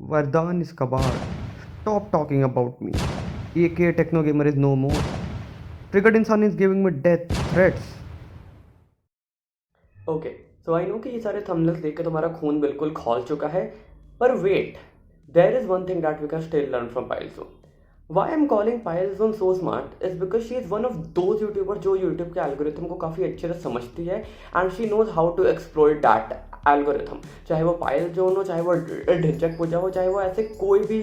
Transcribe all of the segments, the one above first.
Vardhan is Kabar. Stop talking about me. AK Techno Gamer is no more. Triggered Insan is giving me death threats. Okay so I know कि ये सारे thumbnails देख के तुम्हारा खून बिल्कुल खौल चुका है पर wait there is one thing that we can still learn from Payalzone why I am calling Payalzone so smart is because she is one of those YouTuber जो यूट्यूब के एल्गोरिथम को काफ़ी अच्छे से समझती है and she knows how to exploit that algorithm. चाहे वो पायल जोन हो, चाहे वो ढिंचक पूजा हो, चाहे वो ऐसे कोई भी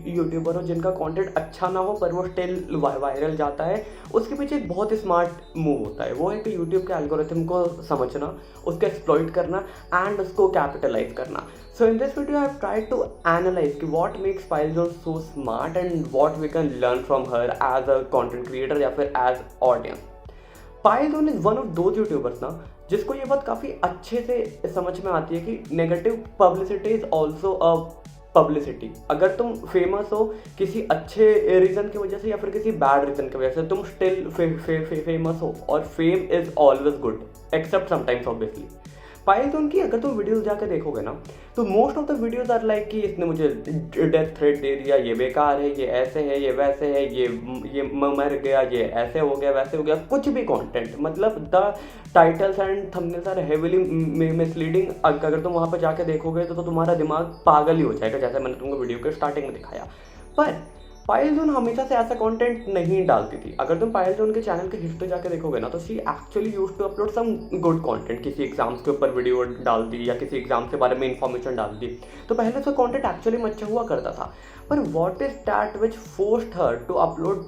यूट्यूबर हो जिनका कंटेंट अच्छा ना हो पर वो स्टिल वायरल जाता है, उसके पीछे एक बहुत ही स्मार्ट मूव होता है। वो है कि यूट्यूब के एल्गोरिथम को समझना, उसको एक्सप्लॉइट करना एंड उसको कैपिटलाइज करना। So in this video I have tried to analyze what makes पायलज़ोन so smart and what we can learn from her as a content creator या फिर as audience। Payalzone is one of those YouTubers ना जिसको ये बात काफ़ी अच्छे से समझ में आती है कि negative publicity is also a publicity. अगर तुम फेमस हो किसी अच्छे रीज़न की वजह से या फिर किसी बैड रीज़न की वजह से, तुम स्टिल फेमस हो और fame is always good except sometimes obviously. Payalzone की अगर तुम वीडियोस जाकर देखोगे ना तो most of the videos are like कि इसने मुझे डेथ थ्रेट दे दिया, ये बेकार है, ये ऐसे है, ये वैसे है, ये मर गया, ये ऐसे हो गया, वैसे हो गया, कुछ भी कंटेंट। मतलब the titles and thumbnails are heavily misleading. अगर तुम वहाँ पर जाके देखोगे तो तुम्हारा दिमाग पागल ही हो जाएगा, जैसे मैंने तुमको वीडियो के स्टार्टिंग में दिखाया। पर पायलज़ोन हमेशा से ऐसा कंटेंट नहीं डालती थी। अगर तुम पायलज़ोन के चैनल की हिस्ट्री जाके देखोगे ना तो she actually use to upload some good content. किसी एग्जाम्स के ऊपर वीडियो डाल दी या किसी एग्जाम के बारे में इंफॉर्मेशन डाल दी, तो पहले से कंटेंट एक्चुअली में अच्छा हुआ करता था। पर what is that which forced her to upload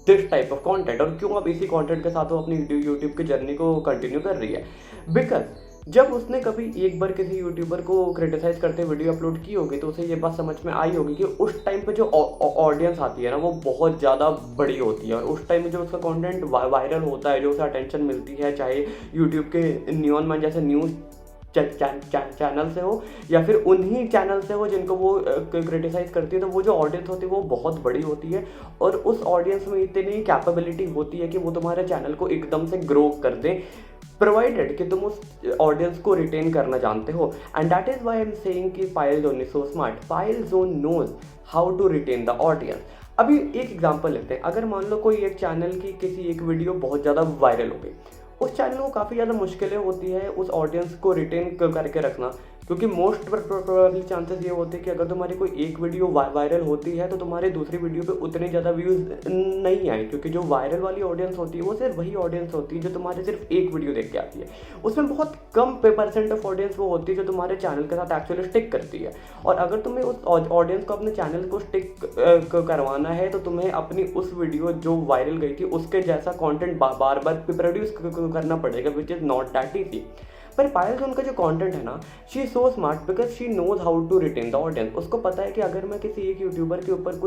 this type of content, और क्यों अब इसी कंटेंट के साथ वो अपनी यूट्यूब की जर्नी को कंटिन्यू कर रही है? बिकॉज जब उसने कभी एक बार किसी यूट्यूबर को क्रिटिसाइज करते वीडियो अपलोड की होगी तो उसे ये बात समझ में आई होगी कि उस टाइम पे जो ऑडियंस आती है ना वो बहुत ज़्यादा बड़ी होती है, और उस टाइम में जो उसका कंटेंट वायरल होता है, जो उसे अटेंशन मिलती है, चाहे यूट्यूब के न्यून मैन जैसे न्यूज़ चैनल से हो या फिर उन्हीं चैनल से हो जिनको वो क्रिटिसाइज करती है, तो वो जो ऑडियंस होती है वो बहुत बड़ी होती है और उस ऑडियंस में इतनी कैपेबिलिटी होती है कि वो तुम्हारे चैनल को एकदम से ग्रो कर दें, प्रोवाइडेड कि तुम उस ऑडियंस को रिटेन करना जानते हो। And that is why I am saying कि Payalzone is so smart. Payalzone knows how to retain the audience. अभी एक एग्जांपल लेते हैं। अगर मान लो कोई एक चैनल की किसी एक वीडियो बहुत ज़्यादा वायरल हो गई, उस चैनल को काफ़ी ज़्यादा मुश्किलें होती है उस ऑडियंस को रिटेन करके रखना, क्योंकि मोस्ट प्रोबेबली चांसेस ये होते हैं कि अगर तुम्हारी कोई एक वीडियो वायरल होती है तो तुम्हारी दूसरी वीडियो पे उतने ज़्यादा व्यूज़ नहीं आए, क्योंकि जो वायरल वाली ऑडियंस होती है वो सिर्फ वही ऑडियंस होती है जो तुम्हारे सिर्फ एक वीडियो देख के आती है। उसमें बहुत कम परसेंट ऑफ ऑडियंस वो होती है जो तुम्हारे चैनल के साथ एक्चुअली स्टिक करती है। और अगर तुम्हें उस ऑडियंस को अपने चैनल को स्टिक करवाना है तो तुम्हें अपनी उस वीडियो जो वायरल गई थी उसके जैसा कॉन्टेंट बार बार प्रोड्यूस करना पड़ेगा, which is not that easy. पर पायलज़ोन का जो कंटेंट है ना, she is so smart because she knows how to retain the audience. उसको पता है कि अगर मैं किसी एक यूट्यूबर के ऊपर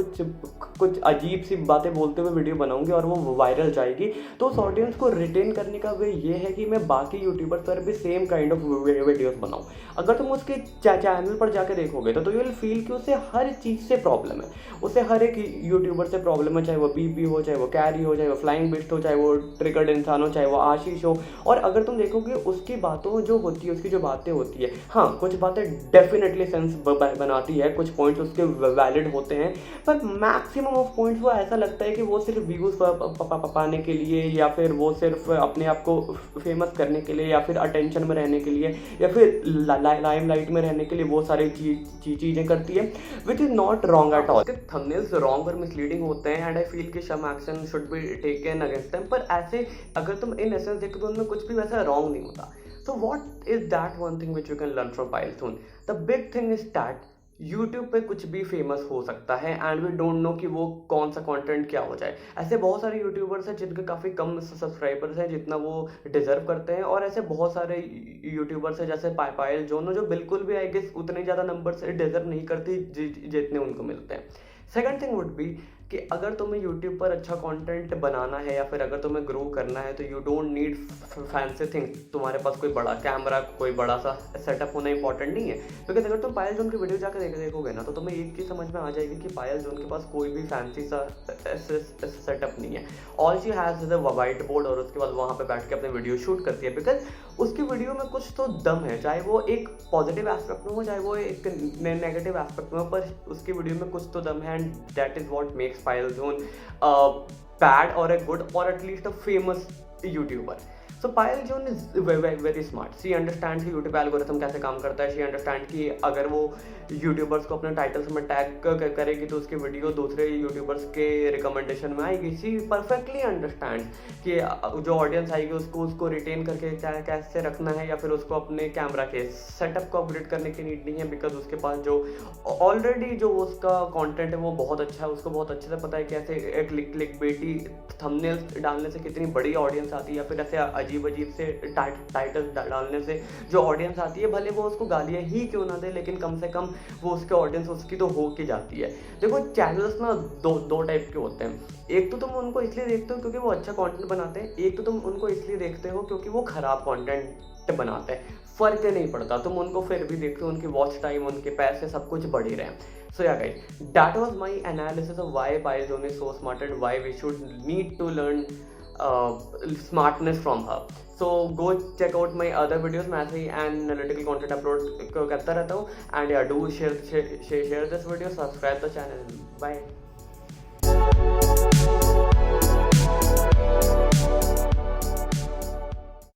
कुछ अजीब सी बातें बोलते हुए वीडियो बनाऊंगी और वो वायरल जाएगी, तो उस ऑडियंस को रिटेन करने का वे ये है कि मैं बाकी यूट्यूबर पर भी सेम काइंड ऑफ वीडियोस बनाऊँ। अगर तुम उसके चैनल पर जाके देखोगे तो यू विल फील कि उसे हर चीज़ से प्रॉब्लम है, उसे हर एक यूट्यूबर से प्रॉब्लम है, चाहे वो बीपी हो, चाहे वो कैरी हो, चाहे वो फ्लाइंग बिस्ट हो, चाहे वो ट्रिगर्ड इंसान हो, चाहे वो आशीष हो। और अगर तुम देखोगे उसकी बातों जो होती है, उसकी जो बातें होती है, हाँ कुछ बातें डेफिनेटली सेंस बनाती है, कुछ पॉइंट्स उसके वैलिड होते हैं, पर मैक्सिमम ऑफ पॉइंट्स वो ऐसा लगता है कि वो सिर्फ व्यूज़ पाने के लिए या फिर वो सिर्फ अपने आप को फेमस करने के लिए या फिर अटेंशन में रहने के लिए या फिर लाइमलाइट में रहने के लिए वो सारी चीज़ें करती है, which is not wrong at all. Thumbnails wrong और मिसलीडिंग होते हैं एंड आई फील कि some action should be taken against them, पर ऐसे अगर तुम इन एसेंस देखो तो उनमें कुछ भी वैसा रॉन्ग नहीं होता। So what is that one thing which you can learn from पायलज़ोन? The big thing is that YouTube पे कुछ भी फेमस हो सकता है एंड वी डोंट नो कि वो कौन सा कंटेंट क्या हो जाए। ऐसे बहुत सारे यूट्यूबर्स हैं जिनके काफ़ी कम सब्सक्राइबर्स हैं जितना वो डिजर्व करते हैं, और ऐसे बहुत सारे यूट्यूबर्स हैं जैसे पायलज़ोन जो बिल्कुल भी आई गेस उतने ज़्यादा नंबर से डिजर्व नहीं करती जितने उनको मिलते हैं। सेकंड थिंग वुड बी कि अगर तुम्हें यूट्यूब पर अच्छा कंटेंट बनाना है या फिर अगर तुम्हें ग्रो करना है तो you don't need fancy things. तुम्हारे पास कोई बड़ा कैमरा, कोई बड़ा सा सेटअप होना इंपॉर्टेंट नहीं है, बिकॉज अगर तुम पायलज़ोन की वीडियो जाकर देखोगे ना तो तुम्हें एक चीज़ समझ में आ जाएगी कि पायलज़ोन के पास कोई भी फैंसी सा सेटअप नहीं है। All she has is a white board और उसके बाद वहाँ पर बैठ के अपने वीडियो शूट करती है, बिकॉज उसकी वीडियो में कुछ तो दम है, चाहे वो एक पॉजिटिव एस्पेक्ट में हो, चाहे वो एक नेगेटिव एस्पेक्ट में हो, पर उसकी वीडियो में कुछ तो दम है, and that is what makes Payal zone bad और अ गुड और at least a famous YouTuber. So Payal Jone is very smart. She understands कि YouTube एल्गोरिथम कैसे काम करता है. She understands कि अगर वो यूट्यूबर्स को अपने टाइटल्स में टैग करेगी तो उसकी वीडियो दूसरे यूट्यूबर्स के रिकमेंडेशन में आएगी. She perfectly understands कि जो ऑडियंस आएगी उसको रिटेन करके कैसे रखना है, या फिर उसको अपने कैमरा के सेटअप को अपग्रेड करने की नीड नहीं है, बिकॉज उसके पास जो ऑलरेडी जो उसका कंटेंट है वो बहुत अच्छा है. उसको बहुत अच्छे से पता है कैसे एक क्लिक बेटी थंबनेल्स डालने से कितनी बड़ी ऑडियंस आती है, या फिर ऐसे अजीब से टाइटल डालने से जो ऑडियंस आती है, भले वो उसको गालियाँ ही क्यों ना दे, लेकिन कम से कम वो उसके ऑडियंस उसकी तो हो के जाती है. देखो चैनल्स ना दो टाइप के होते हैं. एक तो तुम उनको इसलिए देखते हो क्योंकि वो अच्छा कंटेंट बनाते हैं, एक तो तुम उनको इसलिए देखते हो क्योंकि वो खराब कंटेंट बनाते हैं. फ़र्क नहीं पड़ता, तुम उनको फिर भी देखते हो, उनकी वॉच टाइम, उनके पैसे सब कुछ बढ़ ही रहे हैं. So yeah guys, that was my analysis of why Payal Jone is so smart and why we should need to learn smartness from her. So go check out my other videos. मैं ऐसे ही analytical content upload करता रहता हूँ, and yeah, do share this video, subscribe the channel. Bye.